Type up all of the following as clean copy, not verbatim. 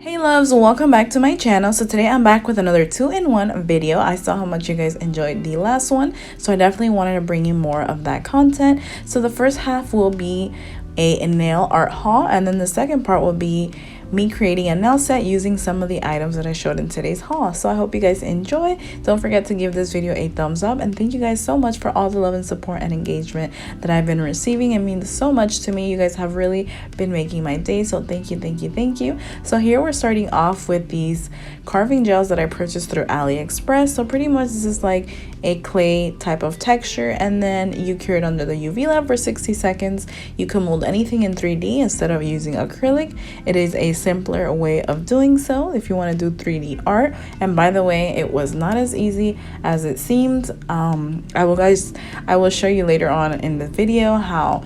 Hey loves, welcome back to my channel. So today I'm back with another 2-in-1 video. I saw how much you guys enjoyed the last one, so I definitely wanted to bring you more of that content. So the first half will be a nail art haul, and then the second part will be me creating a nail set using some of the items that I showed in today's haul. So I hope you guys enjoy. Don't forget to give this video a thumbs up, and thank you guys so much for all the love and support and engagement that I've been receiving. It means so much to me. You guys have really been making my day, so thank you. So here we're starting off with these carving gels that I purchased through Aliexpress. So pretty much this is like a clay type of texture, and then you cure it under the UV lamp for 60 seconds. You can mold anything in 3D instead of using acrylic. It is a simpler way of doing so if you want to do 3D art. And by the way, it was not as easy as it seemed. I will show you later on in the video how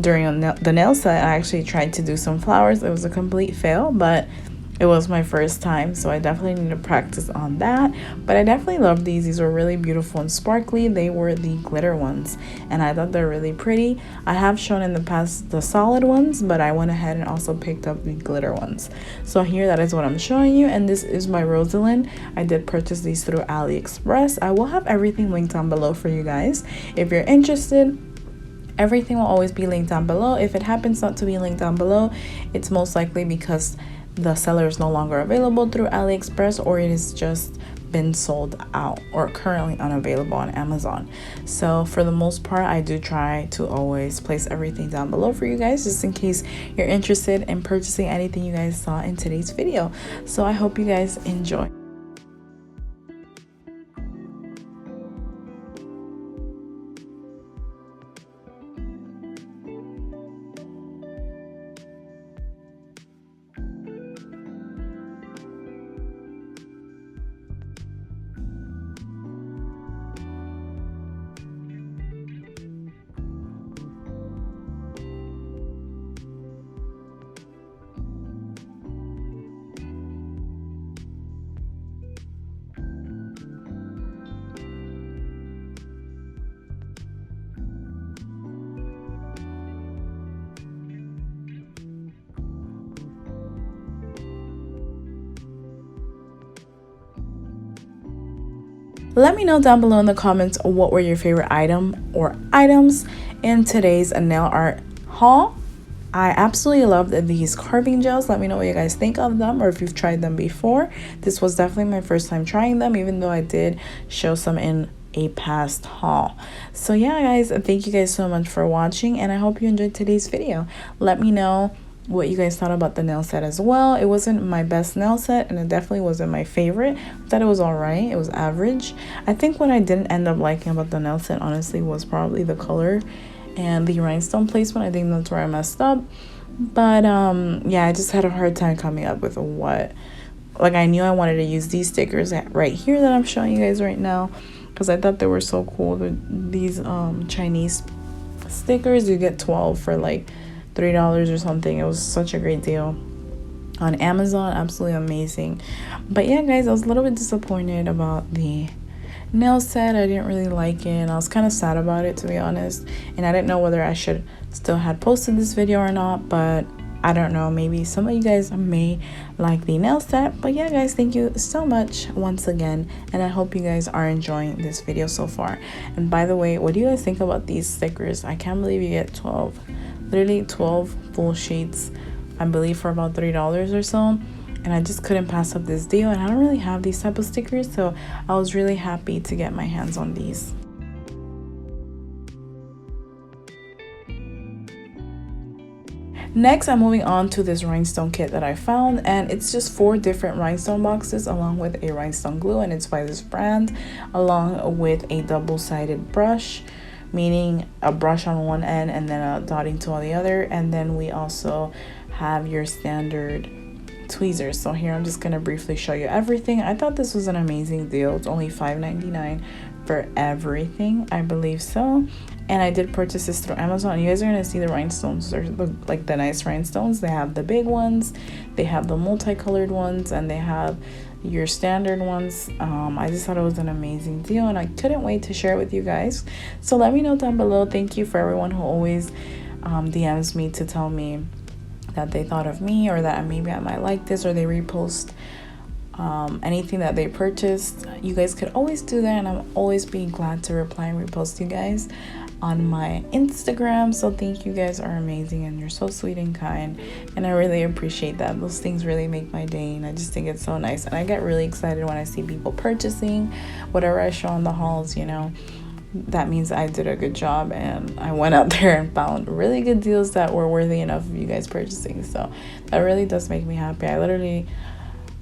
during the nail set I actually tried to do some flowers. It was a complete fail, but it was my first time, so I definitely need to practice on that. But I definitely love these. These were really beautiful and sparkly. They were the glitter ones, and I thought they're really pretty. I have shown in the past the solid ones, but I went ahead and also picked up the glitter ones. So here, that is what I'm showing you, and this is my ROSALIND. I did purchase these through AliExpress. I will have everything linked down below for you guys if you're interested. Everything will always be linked down below. If it happens not to be linked down below, it's most likely because the seller is no longer available through AliExpress, or it has just been sold out or currently unavailable on Amazon. So for the most part, I do try to always place everything down below for you guys, just in case you're interested in purchasing anything you guys saw in today's video. So I hope you guys enjoy. Let me know down below in the comments what were your favorite item or items in today's nail art haul. I absolutely loved these carving gels. Let me know what you guys think of them, or if you've tried them before. This was definitely my first time trying them, even though I did show some in a past haul. So yeah guys, thank you guys so much for watching, and I hope you enjoyed today's video. Let me know what you guys thought about the nail set as well. It wasn't my best nail set, and it definitely wasn't my favorite. I thought it was all right. It was average. I think what I didn't end up liking about the nail set, honestly, was probably the color and the rhinestone placement. I think that's where I messed up. But yeah, I just had a hard time coming up with what, like, I knew I wanted to use these stickers right here that I'm showing you guys right now, because I thought they were so cool. These Chinese stickers, you get 12 for like $3 or something. It was such a great deal on Amazon. Absolutely amazing. But yeah guys, I was a little bit disappointed about the nail set. I didn't really like it, and I was kind of sad about it, to be honest, and I didn't know whether I should still had posted this video or not. But I don't know, maybe some of you guys may like the nail set. But yeah guys, thank you so much once again, and I hope you guys are enjoying this video so far. And by the way, what do you guys think about these stickers? I can't believe you get 12, literally 12 full sheets, I believe, for about $3 or so. And I just couldn't pass up this deal, and I don't really have these type of stickers, so I was really happy to get my hands on these. Next, I'm moving on to this rhinestone kit that I found, and it's just 4 different rhinestone boxes along with a rhinestone glue, and it's by this brand, along with a double-sided brush, meaning a brush on one end and then a dotting tool on the other. And then we also have your standard tweezers. So here I'm just going to briefly show you everything. I thought this was an amazing deal. It's only $5.99 for everything, I believe so. And I did purchase this through Amazon. You guys are going to see the rhinestones. They're like the nice rhinestones. They have the big ones, they have the multicolored ones, and they have your standard ones. I just thought it was an amazing deal, and I couldn't wait to share it with you guys. So let me know down below. Thank you for everyone who always DMs me to tell me that they thought of me, or that maybe I might like this, or they repost anything that they purchased, you guys could always do that, and I'm always being glad to reply and repost you guys on my Instagram. So thank you, guys are amazing and you're so sweet and kind, and I really appreciate that. Those things really make my day, and I just think it's so nice, and I get really excited when I see people purchasing whatever I show on the hauls. That means I did a good job, and I went out there and found really good deals that were worthy enough of you guys purchasing. So that really does make me happy. I literally,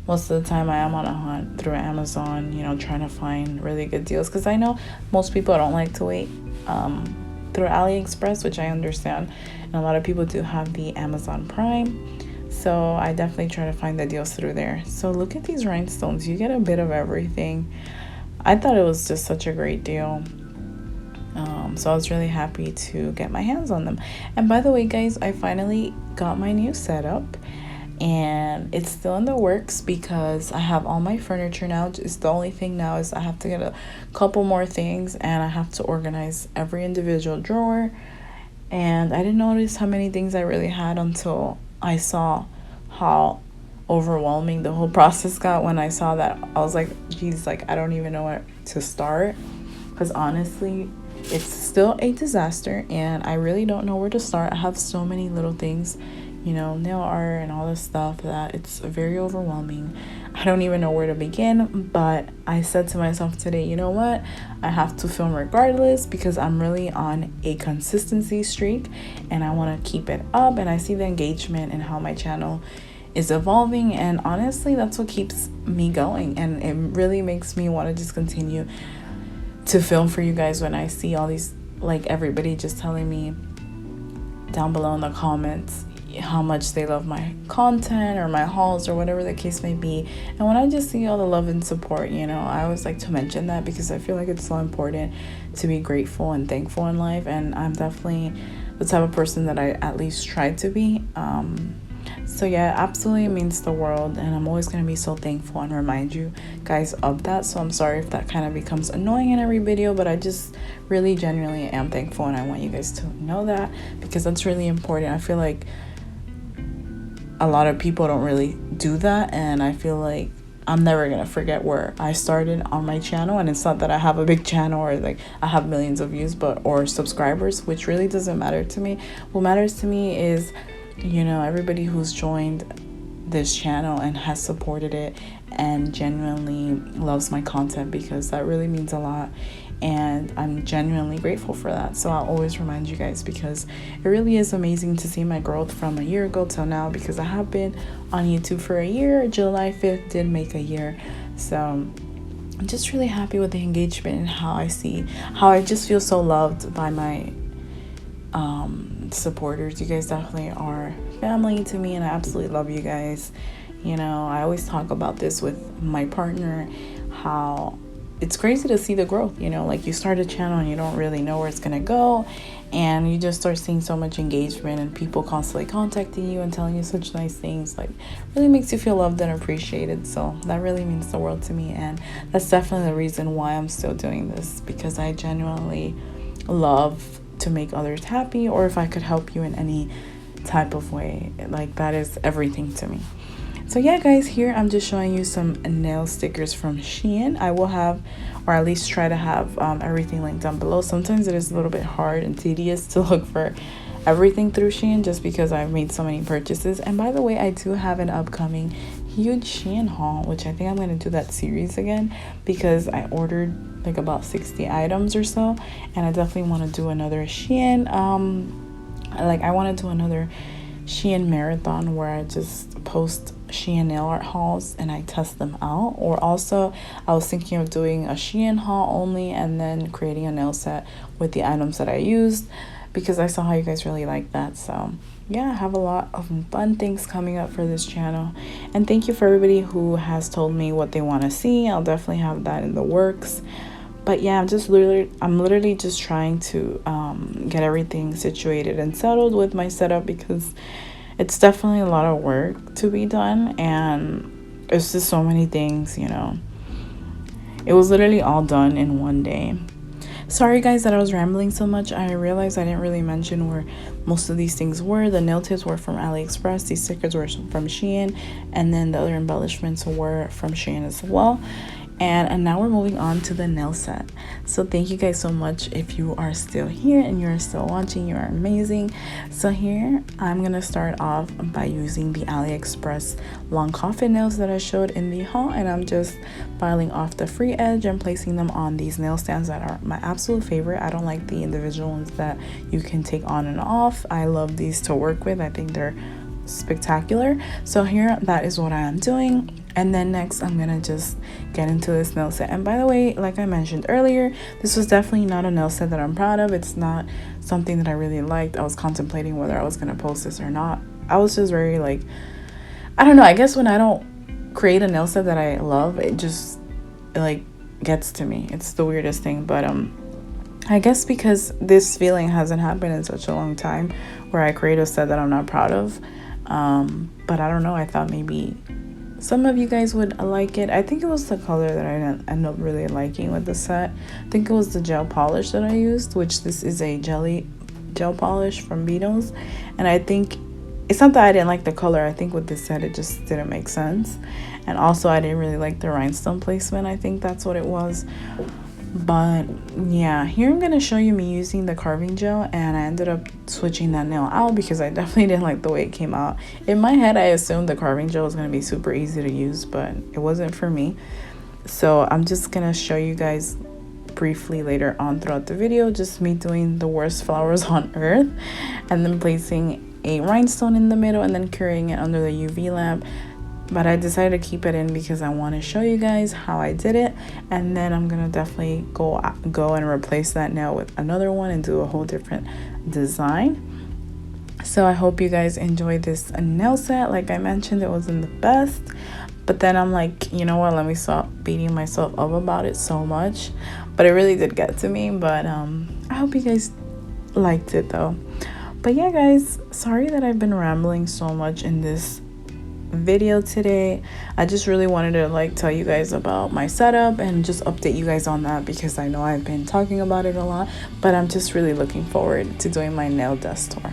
most of the time, I am on a hunt through Amazon, trying to find really good deals, because I know most people don't like to wait through Aliexpress, which I understand, and a lot of people do have the Amazon Prime, so I definitely try to find the deals through there. So look at these rhinestones. You get a bit of everything. I thought it was just such a great deal. So I was really happy to get my hands on them. And by the way, guys, I finally got my new setup, and it's still in the works because I have all my furniture now. It's the only thing now is I have to get a couple more things, and I have to organize every individual drawer. And I didn't notice how many things I really had until I saw how overwhelming the whole process got. When I saw that, I was like, geez, like I don't even know where to start, because honestly it's still a disaster, and I really don't know where to start. I have so many little things, nail art and all this stuff, that it's very overwhelming. I don't even know where to begin. But I said to myself today, you know what, I have to film regardless, because I'm really on a consistency streak and I want to keep it up, and I see the engagement and how my channel is evolving, and honestly that's what keeps me going, and it really makes me want to just continue to film for you guys when I see all these, like everybody just telling me down below in the comments how much they love my content or my hauls or whatever the case may be. And when I just see all the love and support, I always like to mention that, because I feel like it's so important to be grateful and thankful in life, and I'm definitely the type of person that I at least try to be. So yeah, absolutely means the world, and I'm always going to be so thankful and remind you guys of that. So I'm sorry if that kind of becomes annoying in every video, but I just really genuinely am thankful, and I want you guys to know that, because that's really important. I feel like a lot of people don't really do that, and I feel like I'm never going to forget where I started on my channel. And it's not that I have a big channel or like I have millions of views or subscribers, which really doesn't matter to me. What matters to me is everybody who's joined this channel and has supported it and genuinely loves my content, because that really means a lot, and I'm genuinely grateful for that. So I'll always remind you guys, because it really is amazing to see my growth from a year ago till now, because I have been on YouTube for a year. July 5th did make a year. So I'm just really happy with the engagement and how I just feel so loved by my supporters. You guys definitely are family to me, and I absolutely love you guys. I always talk about this with my partner, how it's crazy to see the growth. Like you start a channel and you don't really know where it's gonna go, and you just start seeing so much engagement and people constantly contacting you and telling you such nice things. Like, really makes you feel loved and appreciated. So that really means the world to me, and that's definitely the reason why I'm still doing this, because I genuinely love to make others happy, or if I could help you in any type of way, like that is everything to me. So yeah, guys, here I'm just showing you some nail stickers from Shein. I will have, or at least try to have, everything linked down below. Sometimes it is a little bit hard and tedious to look for everything through Shein, just because I've made so many purchases. And by the way, I do have an upcoming huge Shein haul, which I think I'm going to do that series again, because I ordered like about 60 items or so, and I definitely want to do another Shein I want to do another Shein marathon where I just post Shein nail art hauls and I test them out. Or also I was thinking of doing a Shein haul only and then creating a nail set with the items that I used, because I saw how you guys really like that. So yeah, I have a lot of fun things coming up for this channel, and thank you for everybody who has told me what they want to see. I'll definitely have that in the works. But yeah, I'm literally just trying to get everything situated and settled with my setup, because it's definitely a lot of work to be done, and it's just so many things, It was literally all done in one day. Sorry guys that I was rambling so much. I realized I didn't really mention where most of these things were. The nail tips were from Aliexpress, these stickers were from Shein, and then the other embellishments were from Shein as well. And now we're moving on to the nail set. So thank you guys so much. If you are still here and you're still watching, you are amazing. So here I'm gonna start off by using the Aliexpress long coffin nails that I showed in the haul, and I'm just filing off the free edge and placing them on these nail stands that are my absolute favorite. I don't like the individual ones that you can take on and off. I love these to work with. I think they're spectacular. So here, that is what I am doing. And then next I'm gonna just get into this nail set. And by the way, like I mentioned earlier, this was definitely not a nail set that I'm proud of. It's not something that I really liked. I was contemplating whether I was gonna post this or not. I was just very like, I don't know, I guess when I don't create a nail set that I love, it just like gets to me. It's the weirdest thing. But I guess because this feeling hasn't happened in such a long time where I create a set that I'm not proud of. But I don't know, I thought maybe some of you guys would like it. I think it was the color that I didn't end up really liking with the set. I think it was the gel polish that I used, which this is a jelly gel polish from Beatles. And I think it's not that I didn't like the color. I think with this set it just didn't make sense. And also I didn't really like the rhinestone placement. I think that's what it was. But yeah, here I'm gonna show you me using the carving gel, and I ended up switching that nail out because I definitely didn't like the way it came out. In my head I assumed the carving gel was gonna be super easy to use, but it wasn't for me. So I'm just gonna show you guys briefly later on throughout the video just me doing the worst flowers on earth, and then placing a rhinestone in the middle and then curing it under the UV lamp. But I decided to keep it in because I want to show you guys how I did it. And then I'm gonna definitely go and replace that nail with another one and do a whole different design. So I hope you guys enjoyed this nail set. Like I mentioned, it wasn't the best, but then I'm like, you know what, let me stop beating myself up about it so much. But it really did get to me. But I hope you guys liked it though. But yeah guys, sorry that I've been rambling so much in this video today. I just really wanted to like tell you guys about my setup and just update you guys on that, because I know I've been talking about it a lot, but I'm just really looking forward to doing my nail desk tour.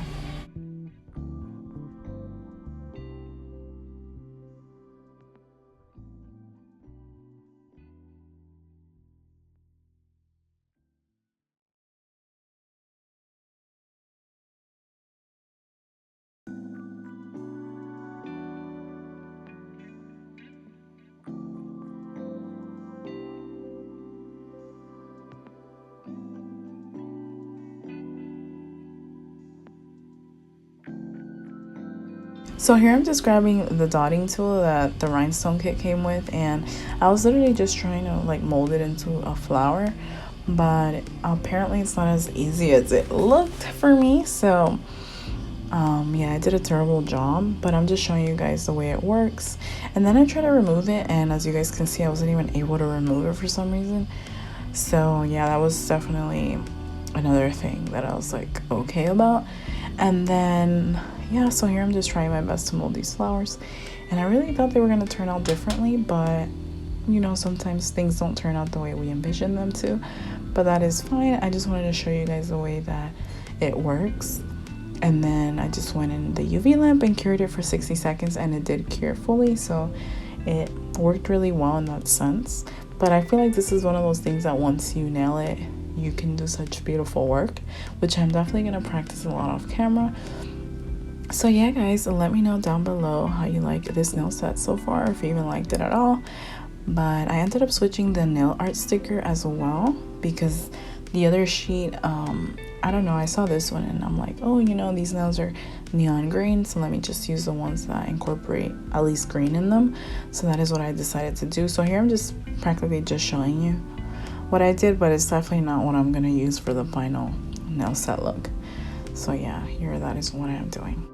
So here I'm just grabbing the dotting tool that the rhinestone kit came with, and I was literally just trying to like mold it into a flower, but apparently it's not as easy as it looked for me. So yeah, I did a terrible job, but I'm just showing you guys the way it works. And then I tried to remove it, and as you guys can see, I wasn't even able to remove it for some reason. So yeah, that was definitely another thing that I was like okay about. And then yeah, so here I'm just trying my best to mold these flowers, and I really thought they were going to turn out differently, but you know, sometimes things don't turn out the way we envision them to, but that is fine. I just wanted to show you guys the way that it works. And then I just went in the UV lamp and cured it for 60 seconds, and it did cure fully, so it worked really well in that sense. But I feel like this is one of those things that once you nail it, you can do such beautiful work, which I'm definitely going to practice a lot off camera. So yeah guys, let me know down below how you like this nail set so far, if you even liked it at all. But I ended up switching the nail art sticker as well, because the other sheet, I don't know, I saw this one and I'm like, oh, you know, these nails are neon green, so let me just use the ones that incorporate at least green in them. So that is what I decided to do. So here I'm just practically just showing you what I did, but it's definitely not what I'm gonna use for the final nail set look. So yeah, here that is what I am doing.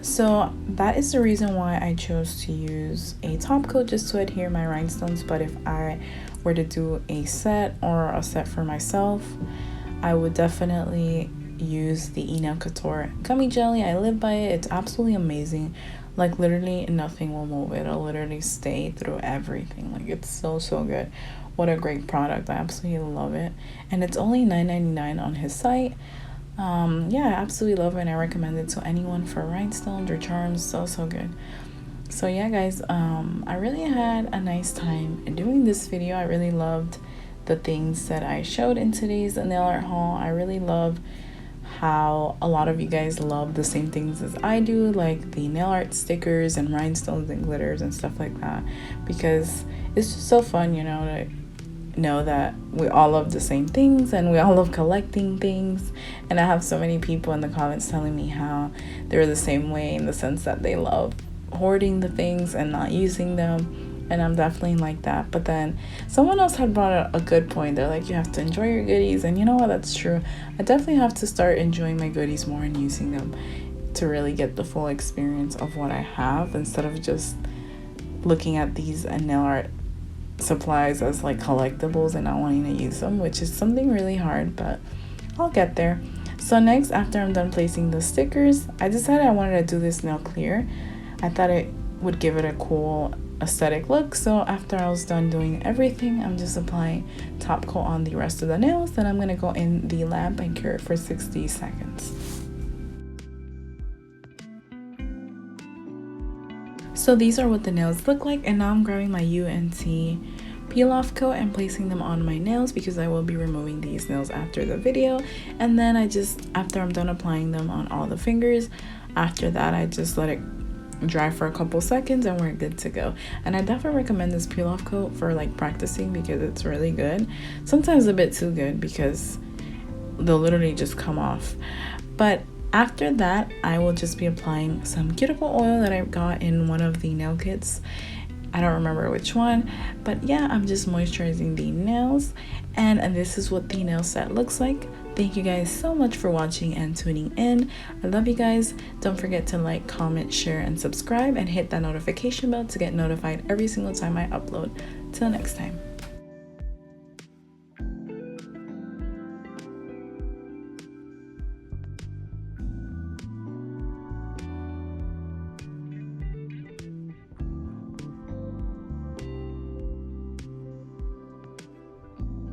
So that is the reason why I chose to use a top coat, just to adhere my rhinestones. But if I were to do a set or a set for myself, I would definitely use the Nail Couture gummy jelly. I live by it. It's absolutely amazing. Like literally nothing will move. It'll literally stay through everything. Like it's so good. What a great product. I absolutely love it. And it's only $9.99 on his site. Yeah, I absolutely love it, and I recommend it to anyone for rhinestones or charms. So good. So yeah guys, I really had a nice time doing this video. I really loved the things that I showed in today's nail art haul. I really love how a lot of you guys love the same things as I do, like the nail art stickers and rhinestones and glitters and stuff like that, because it's just so fun, you know, to know that we all love the same things and we all love collecting things. And I have so many people in the comments telling me how they're the same way, in the sense that they love hoarding the things and not using them, and I'm definitely like that. But then someone else had brought a good point. They're like, you have to enjoy your goodies, and you know what, that's true. I definitely have to start enjoying my goodies more and using them to really get the full experience of what I have, instead of just looking at these nail art supplies as like collectibles and not wanting to use them, which is something really hard, but I'll get there. So next, after I'm done placing the stickers, I decided I wanted to do this nail clear. I thought it would give it a cool aesthetic look. So after I was done doing everything, I'm just applying top coat on the rest of the nails. Then I'm gonna go in the lamp and cure it for 60 seconds. So these are what the nails look like, and now I'm grabbing my UNT peel off coat and placing them on my nails, because I will be removing these nails after the video. And then after I'm done applying them on all the fingers, after that I just let it dry for a couple seconds and we're good to go. And I definitely recommend this peel off coat for like practicing, because it's really good. Sometimes a bit too good, because they'll literally just come off. But after that, I will just be applying some cuticle oil that I got in one of the nail kits. I don't remember which one, but yeah, I'm just moisturizing the nails, and this is what the nail set looks like. Thank you guys so much for watching and tuning in. I love you guys. Don't forget to like, comment, share, and subscribe, and hit that notification bell to get notified every single time I upload. Till next time.